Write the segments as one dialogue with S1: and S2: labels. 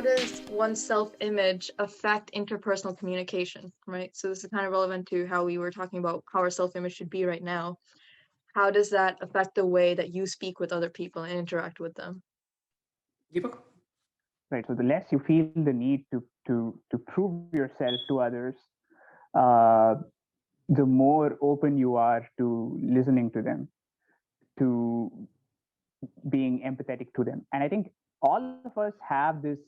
S1: how does one's self-image affect interpersonal communication, right? So this is kind of relevant to how we were talking about how our self-image should be right now. How does that affect the way that you speak with other people and interact with them?
S2: Deepak?
S3: Right. So the less you feel the need to prove yourself to others, uh, the more open you are to listening to them, to being empathetic to them. And I think all of us have this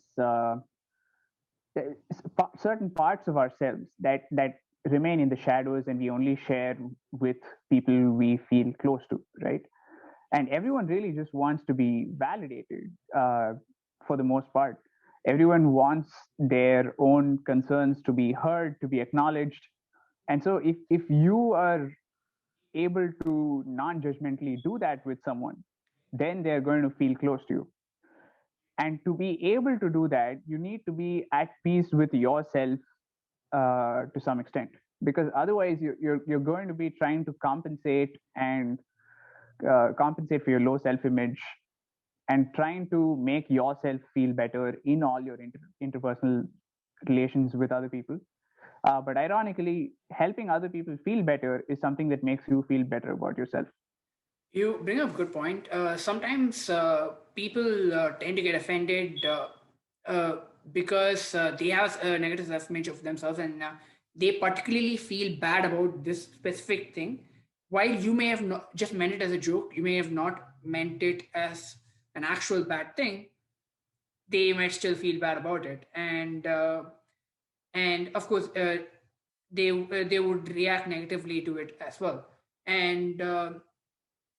S3: certain parts of ourselves that remain in the shadows, and we only share with people we feel close to, right? And everyone really just wants to be validated, for the most part. Everyone wants their own concerns to be heard, to be acknowledged. And so if you are able to non-judgmentally do that with someone, then they're going to feel close to you. And to be able to do that, you need to be at peace with yourself, to some extent, because otherwise you're going to be trying to compensate and compensate for your low self-image and trying to make yourself feel better in all your interpersonal relations with other people. But ironically, helping other people feel better is something that makes you feel better about yourself.
S2: You bring up a good point. Sometimes people tend to get offended because they have a negative self-image of themselves, and they particularly feel bad about this specific thing. While you may have not just meant it as a joke, you may have not meant it as an actual bad thing, they might still feel bad about it. And of course, they would react negatively to it as well. And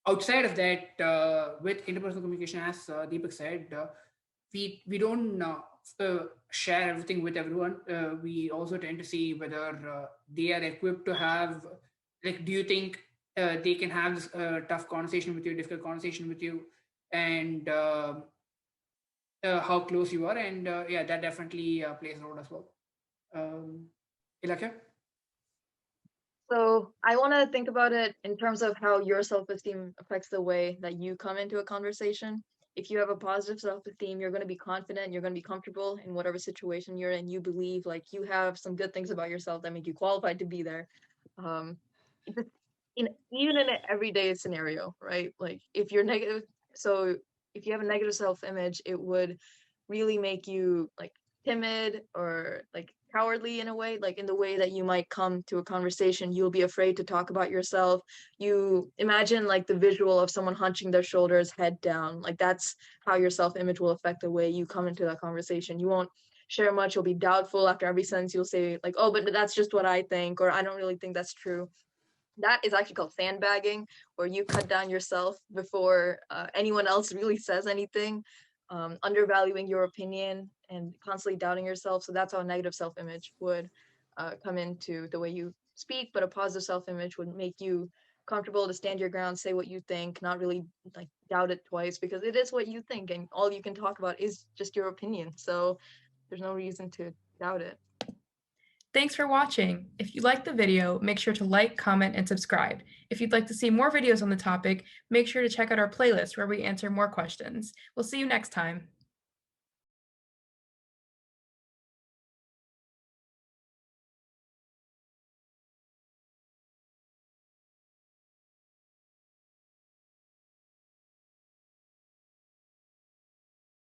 S2: outside of that, with interpersonal communication, as Deepak said, we don't share everything with everyone. We also tend to see whether they are equipped to have, like, do you think they can have this tough conversation with you, difficult conversation with you, and how close you are. And yeah, that definitely plays a role as well. Ilakkiya?
S1: So I want to think about it in terms of how your self-esteem affects the way that you come into a conversation. If you have a positive self-esteem, you're going to be confident, you're going to be comfortable in whatever situation you're in. You believe like you have some good things about yourself that make you qualified to be there. Um, even in an everyday scenario, right? Like if you're negative, so if you have a negative self-image, it would really make you like timid or like cowardly in a way, like in the way that you might come to a conversation, you'll be afraid to talk about yourself. You imagine like the visual of someone hunching their shoulders, head down, like that's how your self-image will affect the way you come into that conversation. You won't share much, you'll be doubtful after every sentence. You'll say like, oh, but that's just what I think, or I don't really think that's true. That is actually called sandbagging, where you cut down yourself before anyone else really says anything, undervaluing your opinion and constantly doubting yourself. So that's how a negative self-image would come into the way you speak, but a positive self-image would make you comfortable to stand your ground, say what you think, not really like doubt it twice, because it is what you think and all you can talk about is just your opinion. So there's no reason to doubt it.
S4: Thanks for watching. If you liked the video, make sure to like, comment, and subscribe. If you'd like to see more videos on the topic, make sure to check out our playlist where we answer more questions. We'll see you next time.